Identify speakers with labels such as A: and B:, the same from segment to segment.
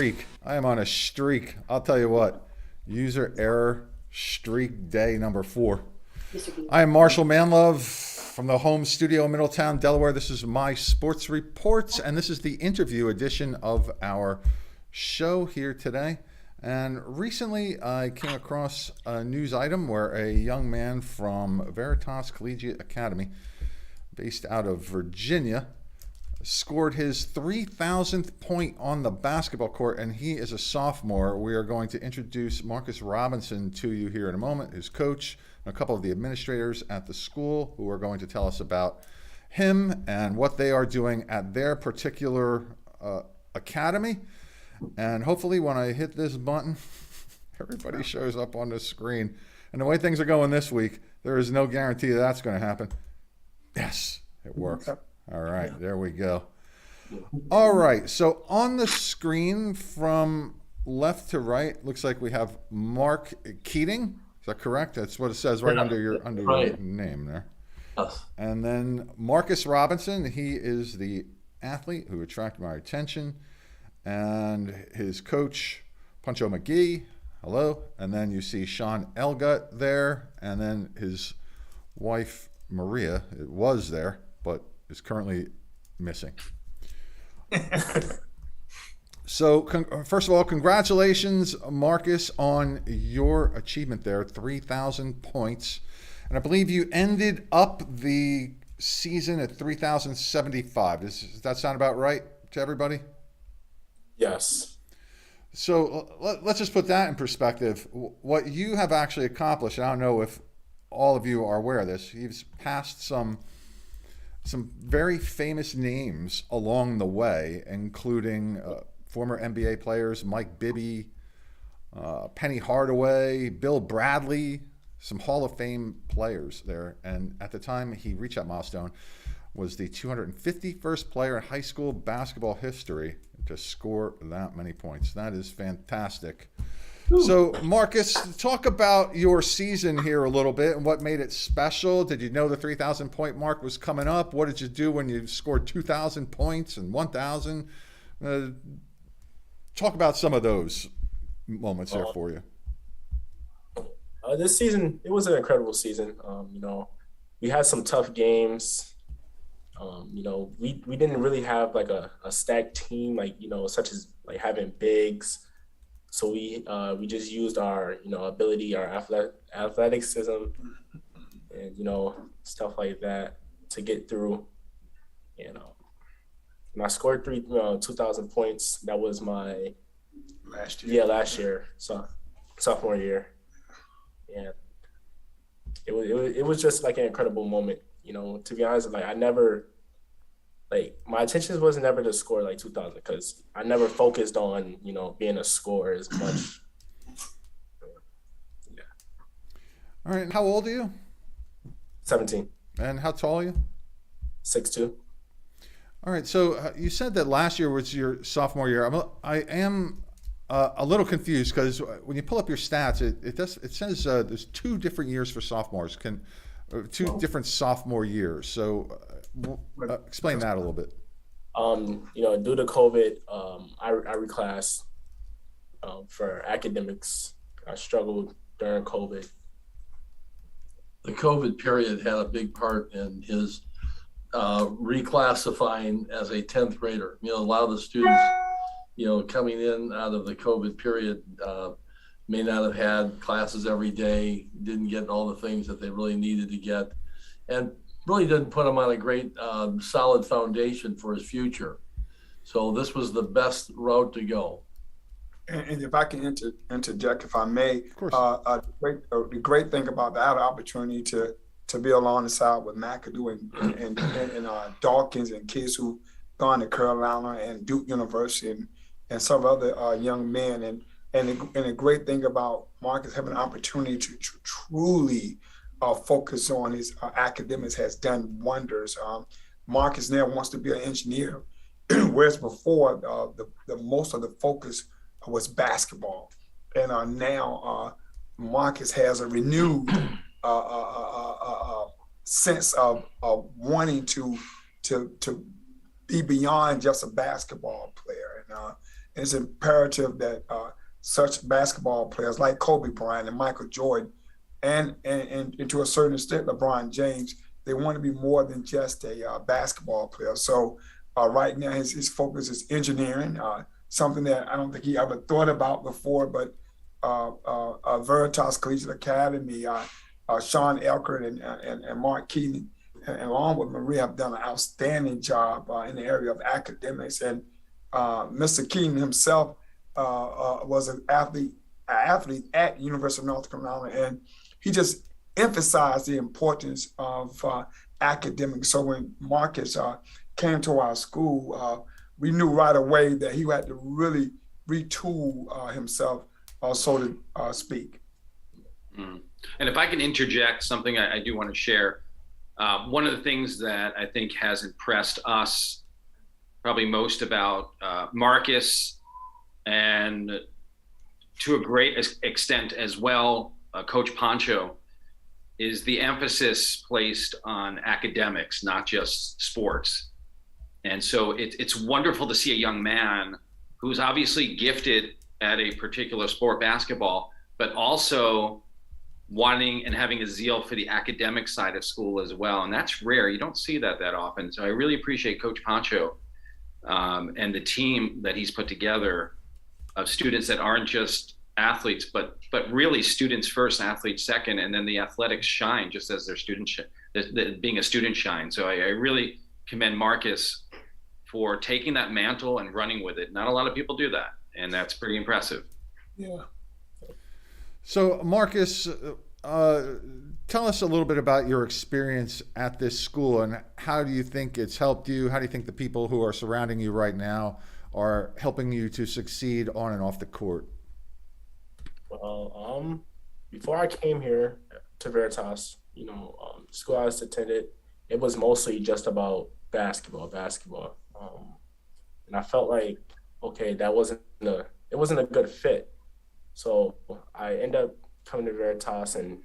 A: streak. I am on a streak. I'll tell you what. User error streak day number 4. I am Marshal Manlove from the home studio in Middletown, Delaware. This is my sports reports, and this is the interview edition of our show here today. And recently I came across a news item where a young man from Veritas Collegiate Academy, based out of Virginia, scored his 3,000th point on the basketball court, and he is a sophomore. We are going to introduce Markus Robinson to you here in a moment, his coach, and a couple of the administrators at the school who are going to tell us about him and what they are doing at their particular academy. And hopefully when I hit this button, everybody shows up on the screen. And the way things are going this week, there is no guarantee that's going to happen. Yes, it worked. All right, there we go. All right, so on the screen from left to right, looks like we have Mark Keating. Is that correct? That's what it says right under your name there.
B: Yes.
A: And then Markus Robinson, he is the athlete who attracted my attention. And his coach, Puncho McGee, hello. And then you see Sean Elgut there. And then his wife, Maria, it was there, but is currently missing. So first of all, congratulations, Markus, on your achievement there, 3,000 points. And I believe you ended up the season at 3,075. Does that sound about right to everybody?
C: Yes.
A: So let's just put that in perspective. What you have actually accomplished, and I don't know if all of you are aware of this, you've passed some very famous names along the way, including former NBA players Mike Bibby, Penny Hardaway, Bill Bradley, some Hall of Fame players there. And at the time he reached that milestone, was the 251st player in high school basketball history to score that many points. That is fantastic. Ooh. So, Markus, talk about your season here a little bit and what made it special. Did you know the 3,000 point mark was coming up? What did you do when you scored 2,000 points and 1,000? Talk about some of those moments there for you.
C: This season, it was an incredible season. We had some tough games. We didn't really have like a stacked team, such as like having bigs. So we just used our, ability, our athleticism and, stuff like that to get through. And I scored 2,000 points. That was my
D: last year.
C: Yeah, last year, sophomore year. And it was just like an incredible moment. To be honest, my intentions was never to score like 2,000 because I never focused on, being a scorer as much. Yeah.
A: All right. How old are you?
C: 17.
A: And how tall are you?
C: 6'2".
A: All right. So you said that last year was your sophomore year. I am a little confused because when you pull up your stats, it says there's 2 different years for sophomores. Two different sophomore years. So explain that a little bit.
C: Due to COVID, I reclassed for academics. I struggled during COVID.
B: The COVID period had a big part in his reclassifying as a 10th grader. A lot of the students, coming in out of the COVID period may not have had classes every day, didn't get all the things that they really needed to get, and really didn't put him on a great solid foundation for his future. So this was the best route to go.
D: And if I can interject, if I may,
A: of course.
D: The great thing about that opportunity to be alongside with McAdoo and Dawkins and kids who gone to Carolina and Duke University and some other young men and the great thing about Markus having an opportunity to truly focus on his academics has done wonders. Markus now wants to be an engineer, whereas before the most of the focus was basketball, and now Markus has a renewed sense of wanting to be beyond just a basketball player, It's imperative that such basketball players like Kobe Bryant and Michael Jordan, and to a certain extent LeBron James, they want to be more than just a basketball player. So right now his focus is engineering, something that I don't think he ever thought about before, but Veritas Collegiate Academy, Sean Elkert and Mark Keaton, and along with Marie, have done an outstanding job in the area of academics. And Mr. Keaton himself was an athlete at University of North Carolina, and he just emphasized the importance of academics. So when Marcus came to our school, we knew right away that he had to really retool himself, so to speak.
E: And if I can interject something I do want to share, one of the things that I think has impressed us probably most about Marcus, and to a great extent as well, Coach Pancho, is the emphasis placed on academics, not just sports. And so it's wonderful to see a young man who's obviously gifted at a particular sport, basketball, but also wanting and having a zeal for the academic side of school as well. And that's rare. You don't see that often. So I really appreciate Coach Pancho and the team that he's put together of students that aren't just athletes, but really students first, athletes second, and then the athletics shine just as their students, being a student shine. So I really commend Marcus for taking that mantle and running with it. Not a lot of people do that, and that's pretty impressive.
D: Yeah.
A: So Marcus, tell us a little bit about your experience at this school, and how do you think it's helped you? How do you think the people who are surrounding you right now are helping you to succeed on and off the court?
C: Well, before I came here to Veritas, the school I was attended, it was mostly just about basketball. And I felt like, okay, it wasn't a good fit. So I ended up coming to Veritas, and,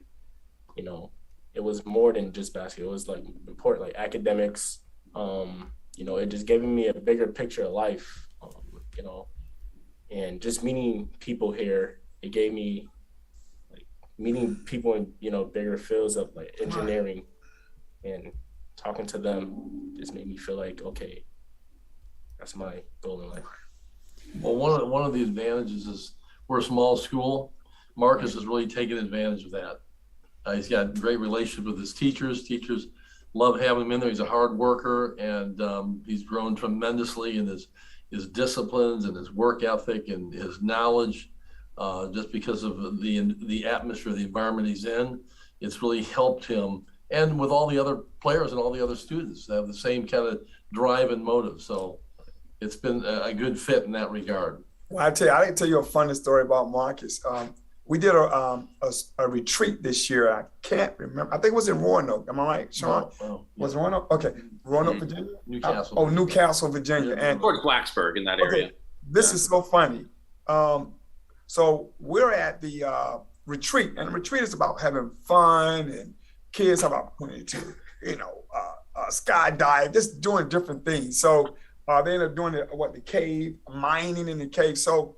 C: it was more than just basketball. It was like important, like academics. It just gave me a bigger picture of life, and just meeting people here, it gave me like meeting people in, bigger fields of like engineering, and talking to them just made me feel like, okay, that's my goal in life.
B: Well, one of the advantages is we're a small school. Marcus has really taken advantage of that. He's got a great relationship with his teachers. Teachers love having him in there. He's a hard worker, and he's grown tremendously in his disciplines and his work ethic and his knowledge. Just because of the atmosphere, the environment he's in, it's really helped him. And with all the other players and all the other students, they have the same kind of drive and motive. So it's been a good fit in that regard.
D: Well, I didn't tell you a funny story about Marcus. We did a retreat this year. I can't remember. I think it was in Roanoke. Am I right, Sean? Was it Roanoke? Okay, Roanoke, Virginia.
B: Newcastle.
D: Newcastle, Virginia. And
E: Towards Blacksburg in that area.
D: This is so funny. So we're at the retreat, and the retreat is about having fun, and kids have opportunity to, skydive, just doing different things. So they ended up doing the cave, mining in the cave. So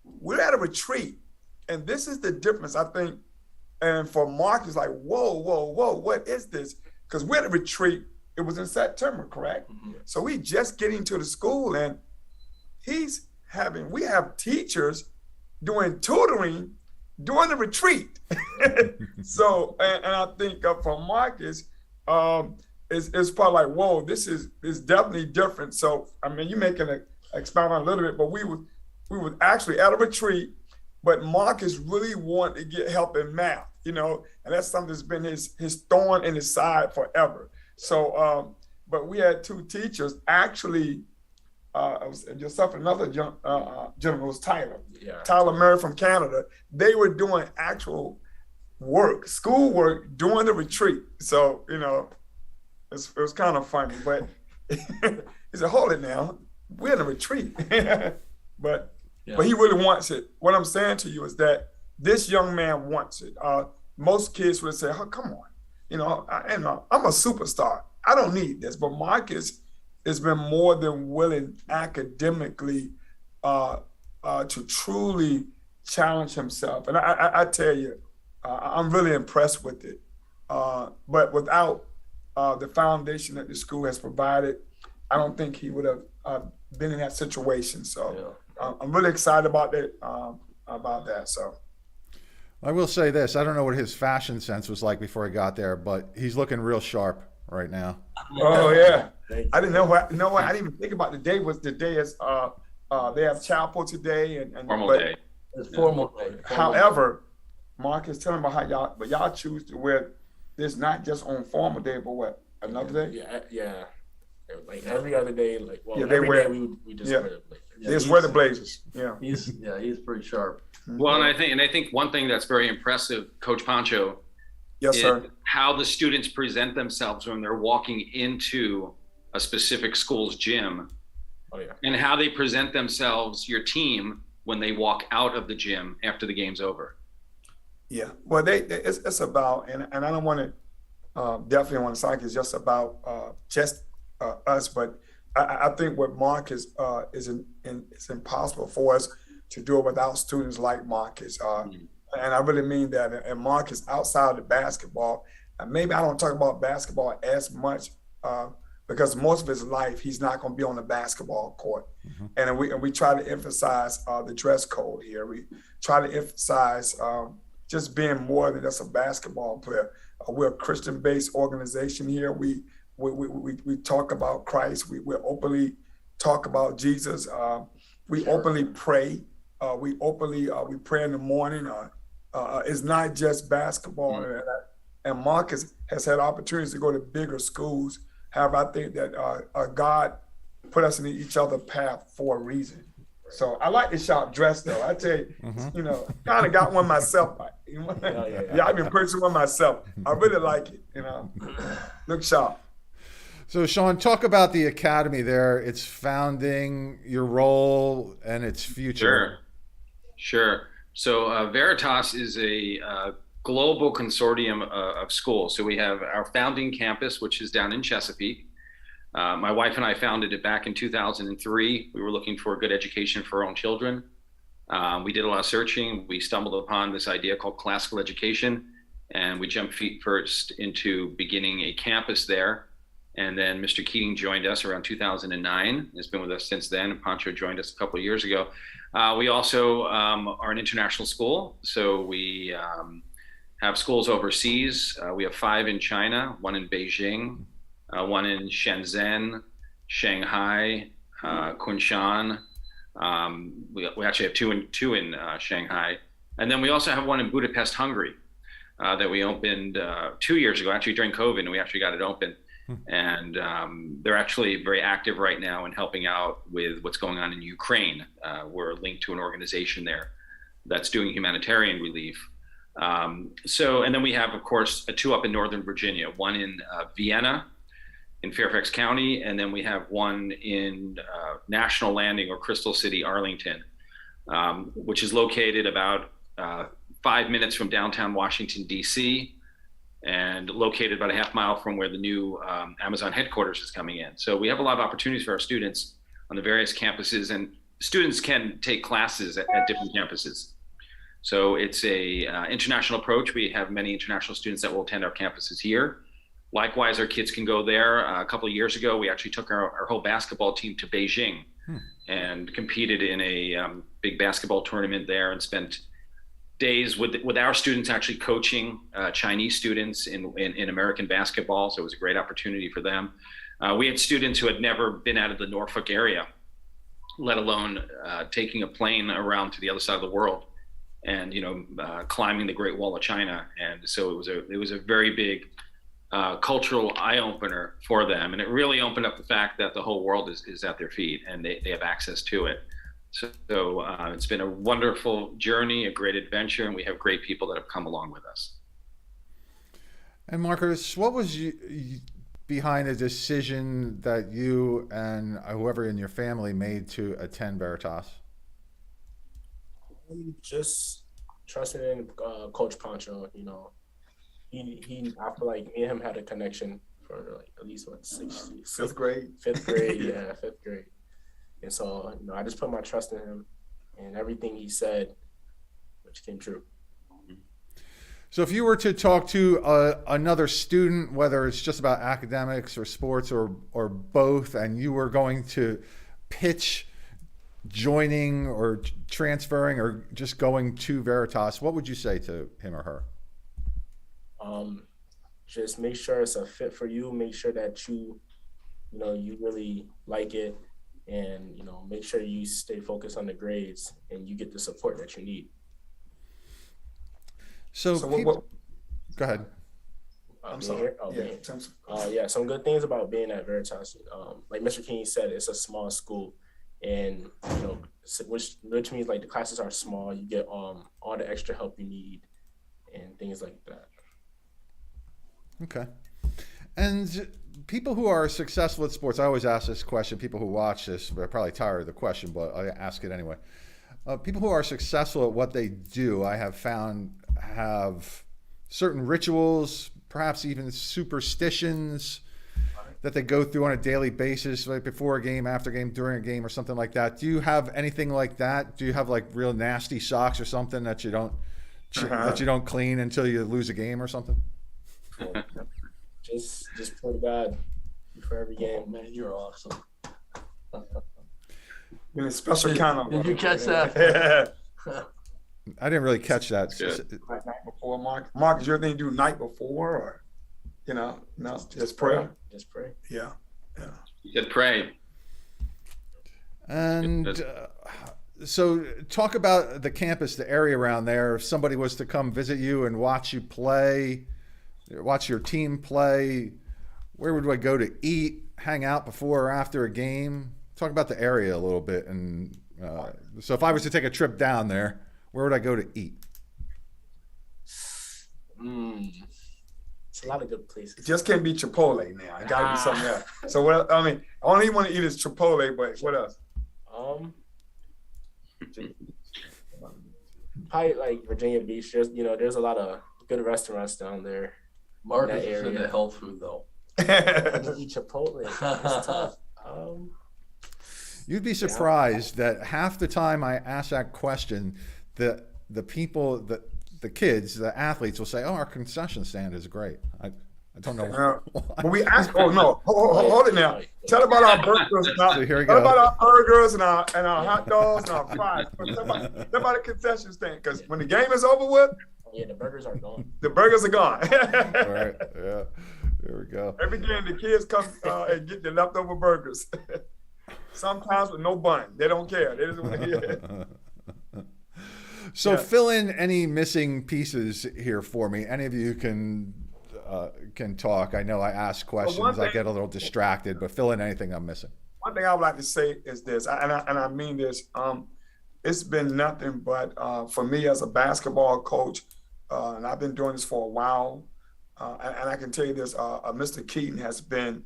D: we're at a retreat, and this is the difference, I think. And for Mark, it's like, whoa, what is this? Because we're at a retreat. It was in September, correct? Mm-hmm. So we just getting to the school, and we have teachers doing tutoring during the retreat. So, and I think for Marcus, it's probably like, whoa, this is definitely different. So, I mean, you making an experiment a little bit, but we were actually at a retreat, but Marcus really wanted to get help in math, and that's something that's been his thorn in his side forever. So, but we had two teachers actually. Yourself and another gentleman was Tyler. Yeah. Tyler Murray from Canada. They were doing actual work, school work during the retreat. So, it was kind of funny. But he said, hold it now. We're in a retreat. But he really wants it. What I'm saying to you is that this young man wants it. Most kids would say, oh, come on. I'm a superstar. I don't need this. But Marcus has been more than willing academically to truly challenge himself. And I tell you, I'm really impressed with it. But without the foundation that the school has provided, I don't think he would have been in that situation. So I'm really excited about that. So
A: I will say this: I don't know what his fashion sense was like before he got there, but he's looking real sharp right now.
D: Oh yeah, I didn't know what. I didn't even think about the day. They have chapel today and
E: Formal
D: but,
E: day.
B: It's formal day.
D: However, Marcus, tell them about how y'all choose to wear this not just on formal day, but what, another day?
C: Yeah. Like every other day, like
D: every day
C: we just wear the blazers.
D: They just wear the blazers. Yeah.
B: He's pretty sharp.
E: Well, and I think one thing that's very impressive, Coach Pancho,
D: Yes,
E: is
D: sir.
E: how the students present themselves when they're walking into a specific school's gym.
C: Oh yeah.
E: And how they present themselves, your team, when they walk out of the gym after the game's over.
D: Yeah. Well, it's about, and I don't want to definitely want to say it's just about just us, but I think what Marcus is impossible for us to do it without students like Marcus. And I really mean that. And Marcus, outside of the basketball, maybe I don't talk about basketball as much because most of his life he's not going to be on the basketball court. And we try to emphasize the dress code here. We try to emphasize just being more than just a basketball player. We're a Christian-based organization here. We talk about Christ. We openly talk about Jesus. We openly pray. We pray in the morning. It's not just basketball. And Marcus has had opportunities to go to bigger schools. However, I think that God put us in each other's path for a reason. So I like the sharp dress, though. I tell you, kind of got one myself. Yeah, I've been purchasing one myself. I really like it. Look sharp.
A: So, Sean, talk about the academy there, its founding, your role, and its future.
E: Sure. So Veritas is a global consortium of schools. So we have our founding campus, which is down in Chesapeake. My wife and I founded it back in 2003. We were looking for a good education for our own children. We did a lot of searching. We stumbled upon this idea called classical education, and we jumped feet first into beginning a campus there. And then Mr. Keating joined us around 2009. Has been with us since then. And Pancho joined us a couple of years ago. We also are an international school. So we have schools overseas. We have 5 in China, 1 in Beijing, 1 in Shenzhen, Shanghai, Kunshan. We actually have two in Shanghai. And then we also have 1 in Budapest, Hungary, that we opened 2 years ago, actually during COVID, and we actually got it open. And they're actually very active right now in helping out with what's going on in Ukraine. We're linked to an organization there that's doing humanitarian relief. And then we have, of course, 2 up in Northern Virginia, 1 in Vienna, in Fairfax County, and then we have 1 in National Landing or Crystal City, Arlington, which is located about 5 minutes from downtown Washington, D.C., and located about a half mile from where the new Amazon headquarters is coming in. So we have a lot of opportunities for our students on the various campuses, and students can take classes at different campuses. So it's a international approach. We have many international students that will attend our campuses here. Likewise, our kids can go there. A couple of years ago, we actually took our whole basketball team to Beijing and competed in a big basketball tournament there and spent days with our students actually coaching Chinese students in American basketball. So it was a great opportunity for them. We had students who had never been out of the Norfolk area, let alone taking a plane around to the other side of the world and, climbing the Great Wall of China. And so it was a very big cultural eye opener for them. And it really opened up the fact that the whole world is at their feet and they have access to it. So it's been a wonderful journey, a great adventure, and we have great people that have come along with us.
A: And Marcus, what was behind the decision that you and whoever in your family made to attend Veritas?
C: Just trusting in Coach Pancho. He I feel like me and him had a connection for like at least
D: 5th grade.
C: 5th grade, yeah, 5th grade. And so, I just put my trust in him, and everything he said, which came true.
A: So if you were to talk to another student, whether it's just about academics or sports or both, and you were going to pitch joining or transferring or just going to Veritas, what would you say to him or her?
C: Just make sure it's a fit for you. Make sure that you really like it, and make sure you stay focused on the grades and you get the support that you need.
A: So go ahead.
D: I'm sorry.
C: Some good things about being at Veritas. Like Mr. King said, it's a small school, and which means like the classes are small. You get all the extra help you need and things like that.
A: Okay. And people who are successful at sports, I always ask this question. People who watch this are probably tired of the question, but I ask it anyway. People who are successful at what they do, I have found, have certain rituals, perhaps even superstitions that they go through on a daily basis, like before a game, after a game, during a game, or something like that. Do you have anything like that? Do you have like real nasty socks or something that you don't clean until you lose a game or something?
C: Just pray to God before every game.
B: Oh, man, you're awesome.
D: In a special kind of.
B: Did you catch that?
A: I didn't really catch that.
D: Night before, Mark, is your thing do night before, or no, just prayer?
C: Just pray.
D: Yeah.
E: You said pray.
A: And so talk about the campus, the area around there. If somebody was to come visit you and watch you play, watch your team play, where would I go to eat, hang out before or after a game? Talk about the area a little bit. And so if I was to take a trip down there, where would I go to eat?
C: It's a lot of good places.
D: It just can't be Chipotle now. It gotta be something else. So what? I mean, all you want to eat is Chipotle, but what else?
C: Probably like Virginia Beach. There's a lot of good restaurants down there.
B: Marcus is into health food though.
C: Eat Chipotle. It's tough.
A: You'd be surprised that half the time I ask that question, the people, the kids, the athletes will say, "Oh, our concession stand is great." I don't know.
D: But we ask. Oh no! Hold it now. Tell about our burgers.
A: So here we
D: Tell
A: go.
D: about our burgers and our hot dogs and our fries. Tell about the concession stand, because when the game is over with,
C: yeah, the burgers are gone.
D: the burgers are gone.
A: All right. Yeah. Here we go.
D: Every game, the kids come and get the leftover burgers. Sometimes with no bun. They don't care. They just want to hear.
A: So fill in any missing pieces here for me. Any of you can talk. I know I ask questions. I get a little distracted, but fill in anything I'm missing.
D: One thing I would like to say is this, and I mean this. It's been nothing but for me as a basketball coach, and I've been doing this for a while. And I can tell you this: Mr. Keaton has been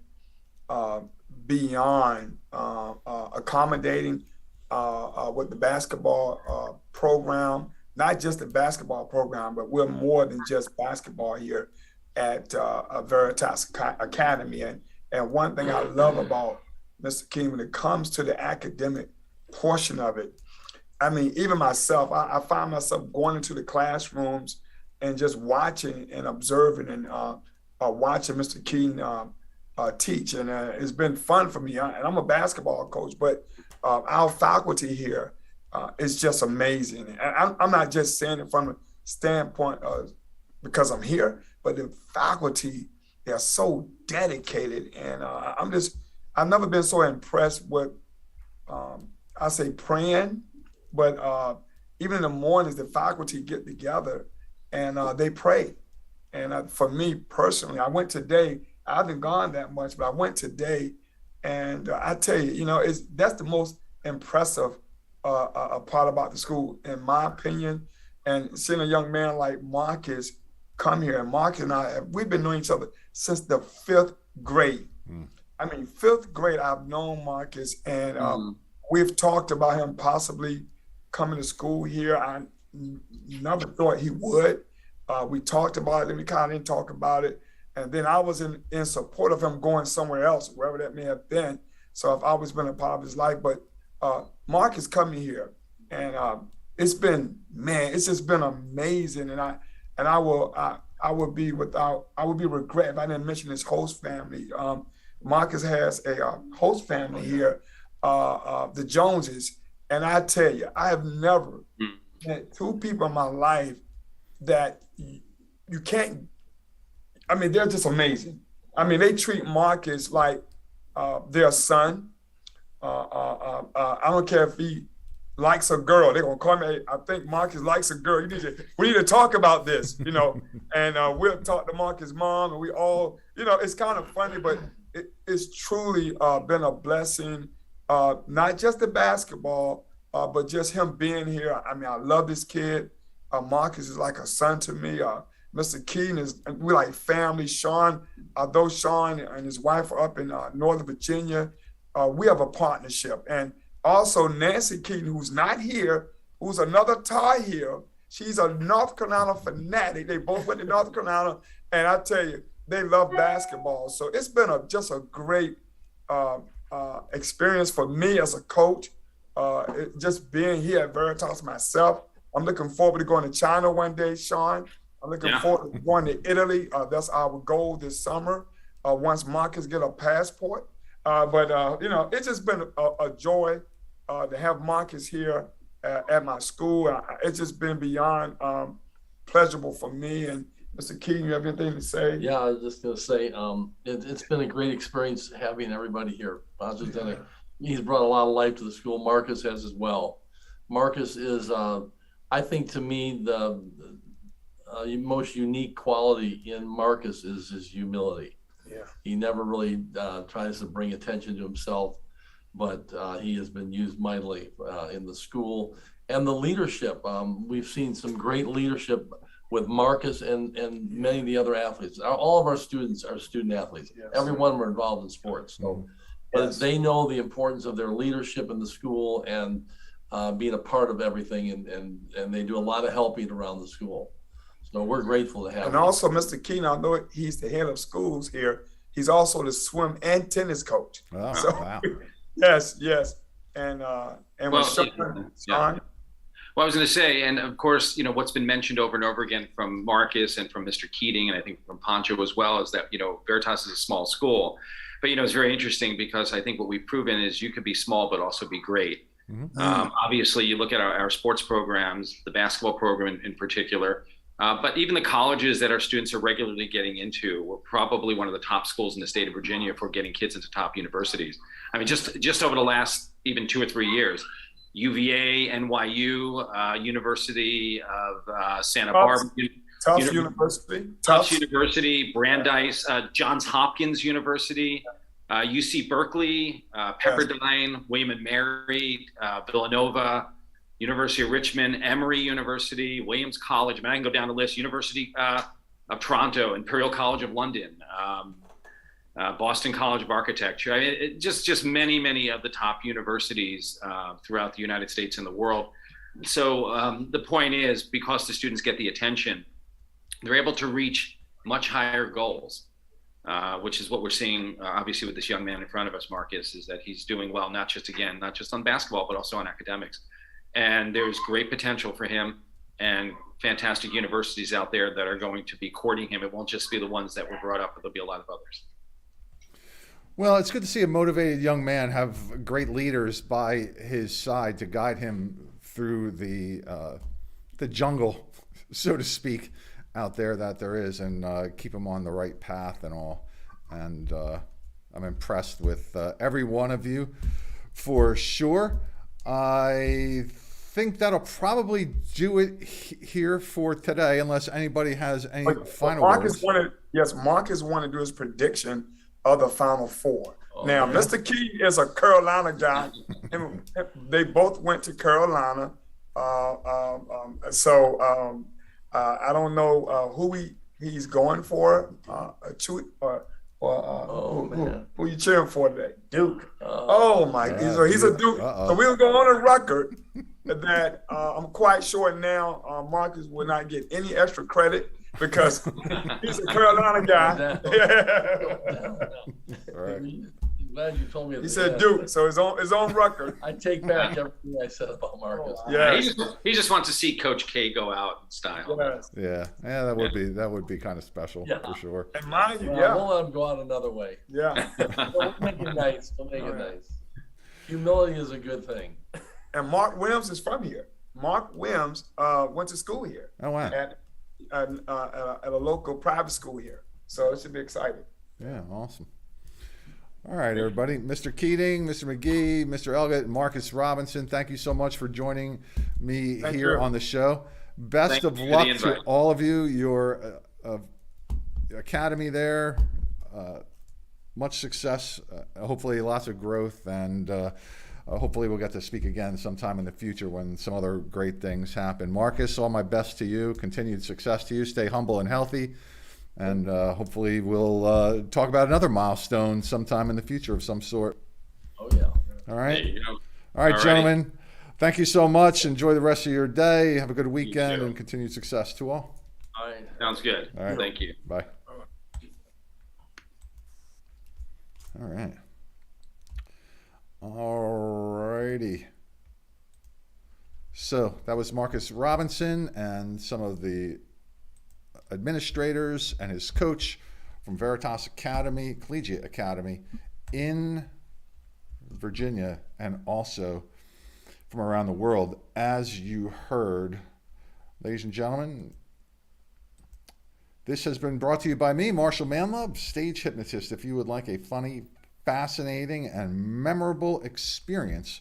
D: beyond accommodating with the basketball program, not just the basketball program, but we're more than just basketball here at Veritas Academy. And one thing I love about Mr. Keaton when it comes to the academic portion of it, I mean, even myself, I find myself going into the classrooms and just watching and observing and watching Mr. Keaton teach. And it's been fun for me. And I'm a basketball coach, but our faculty here is just amazing. And I'm not just saying it from a standpoint of because I'm here, but the faculty, they're so dedicated. And I've never been so impressed with, I say praying, but even in the mornings, the faculty get together and they pray. And for me personally, I went today. I haven't gone that much, but I went today, and I tell you, that's the most impressive part about the school, in my opinion. And seeing a young man like Marcus come here, and Marcus and I, we've been knowing each other since the 5th grade. I mean, 5th grade, I've known Marcus, and we've talked about him possibly coming to school here. I never thought he would. We talked about it, and we kind of didn't talk about it. And then I was in support of him going somewhere else, wherever that may have been. So I've always been a part of his life. But Mark is coming here, and it's just been amazing. And I would be regret if I didn't mention his host family. Marcus has a host family here, the Joneses, and I tell you, I have never met two people in my life that you can't. I mean, they're just amazing. I mean, they treat Marcus like their son. I don't care if he likes a girl. They're gonna call me. I think Marcus likes a girl. We need to talk about this, And we'll talk to Marcus' mom, and we all, it's kind of funny, but it's truly been a blessing. Not just the basketball, but just him being here. I mean, I love this kid. Marcus is like a son to me. Mr. Keaton we're like family. Sean, though Sean and his wife are up in Northern Virginia, we have a partnership. And also Nancy Keaton, who's not here, who's another Tar Heel. She's a North Carolina fanatic. They both went to North Carolina, and I tell you, they love basketball. So it's been just a great experience for me as a coach. Just being here at Veritas myself. I'm looking forward to going to China one day, Sean. I'm looking forward to going to Italy. That's our goal this summer, once Marcus get a passport. But it's just been a joy to have Marcus here at my school. It's just been beyond pleasurable for me. And Mr. Keaton, you have anything to say?
B: Yeah, I was just going to say, it's been a great experience having everybody here. He's brought a lot of life to the school. Marcus has as well. Marcus is, I think, to me, the most unique quality in Marcus is his humility.
D: Yeah.
B: He never really tries to bring attention to himself, but he has been used mightily in the school. And the leadership, we've seen some great leadership with Marcus and many of the other athletes. All of our students are student athletes.
D: Yes.
B: Every one of them are involved in sports. So, but they know the importance of their leadership in the school and being a part of everything, and they do a lot of helping around the school. So we're grateful to have
D: And
B: him.
D: also, Mr. Keaton, I know he's the head of schools here. He's also the swim and tennis coach.
A: Oh,
D: So,
A: wow.
D: yes. And
E: Well,
D: with Sean,
E: Well, I was going to say, and of course, what's been mentioned over and over again from Marcus and from Mr. Keating, and I think from Pancho as well, is that, Veritas is a small school. But, it's very interesting because I think what we've proven is you could be small, but also be great.
A: Mm-hmm.
E: Obviously, you look at our sports programs, the basketball program in particular, but even the colleges that our students are regularly getting into, we're probably one of the top schools in the state of Virginia for getting kids into top universities. I mean, just over the last even 2 or 3 years, UVA, NYU, University of Santa Barbara.
D: Tufts University.
E: Tufts University, Brandeis, Johns Hopkins University, UC Berkeley, Pepperdine, William and Mary, Villanova, University of Richmond, Emory University, Williams College. I mean, I can go down the list. University of Toronto, Imperial College of London, Boston College of Architecture. I mean, just many of the top universities throughout the United States and the world. So the point is, because the students get the attention, they're able to reach much higher goals, which is what we're seeing, obviously, with this young man in front of us, Marcus, is that he's doing well, not just on basketball, but also on academics. And there's great potential for him and fantastic universities out there that are going to be courting him. It won't just be the ones that were brought up, but there'll be a lot of others.
A: Well, it's good to see a motivated young man have great leaders by his side to guide him through the jungle, so to speak, out there that there is, and keep him on the right path and all. And I'm impressed with every one of you, for sure. I think that'll probably do it here for today, unless anybody has any final words.
D: Marcus wanted to do his prediction of the Final Four. Now, Mr. Key is a Carolina guy, and they both went to Carolina. So I don't know who he's going for. Who you cheering for today? Duke. Oh my God! So he's a Duke. So we'll go on a record that I'm quite sure now Marcus will not get any extra credit because he's a Carolina guy.
A: All right.
B: glad you told me. At
D: He
B: the
D: said
B: end.
D: Duke, so it's on record.
B: I take back everything I said about Marcus.
D: Yeah.
E: He just wants to see Coach K go out in style.
D: Yes.
A: Yeah, that would be kind of special
B: Yeah.
A: for sure.
D: And mind you,
B: Well, we'll let him go out another way.
D: yeah.
B: We'll make it nice. We'll make it nice. Humility is a good thing.
D: And Mark Williams is from here. Mark Williams went to school here
A: Oh wow.
D: at a local private school here. So it should be exciting.
A: Yeah, awesome. All right, everybody. Mr. Keating, Mr. McGee, Mr. Elgott, and Markus Robinson, thank you so much for joining me
D: Thank
A: here
D: you.
A: on the show. Best
E: Thank
A: of
E: you for
A: luck
E: the
A: to
E: invite.
A: all of you, your academy there. Much success, hopefully lots of growth, and hopefully we'll get to speak again sometime in the future when some other great things happen. Marcus, all my best to you. Continued success to you. Stay humble and healthy. And hopefully we'll talk about another milestone sometime in the future of some sort.
B: Oh yeah.
A: All
E: There
A: right.
E: you go.
A: All right,
E: Alrighty.
A: gentlemen. Thank you so much. Enjoy the rest of your day. Have a good weekend
E: too.
A: and continued success to all.
B: All right.
E: Sounds good.
A: All right.
E: Thank you.
A: Bye. All right. All righty. So that was Markus Robinson and some of the administrators and his coach from Veritas Academy, Collegiate Academy in Virginia, and also from around the world. As you heard, ladies and gentlemen, this has been brought to you by me, Marshal Manlove, stage hypnotist. If you would like a funny, fascinating, and memorable experience,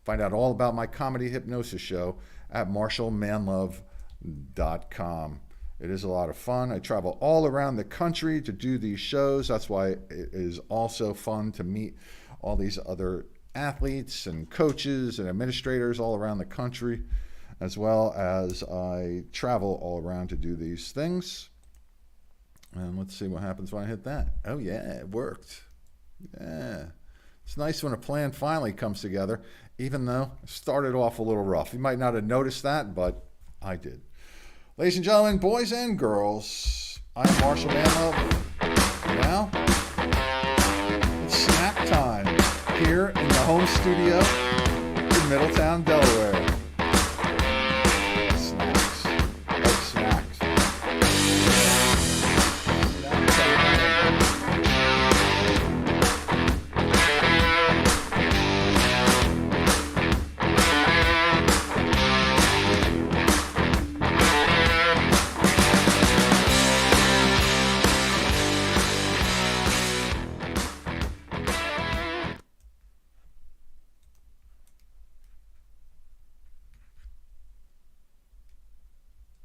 A: find out all about my comedy hypnosis show at marshalmanlove.com. It is a lot of fun. I travel all around the country to do these shows. That's why it is also fun to meet all these other athletes and coaches and administrators all around the country, as well as I travel all around to do these things. And let's see what happens when I hit that. Oh yeah, it worked. Yeah. It's nice when a plan finally comes together, even though it started off a little rough. You might not have noticed that, but I did. Ladies and gentlemen, boys and girls, I'm Marshal Manlove. Now, it's snack time here in the home studio in Middletown, Delaware.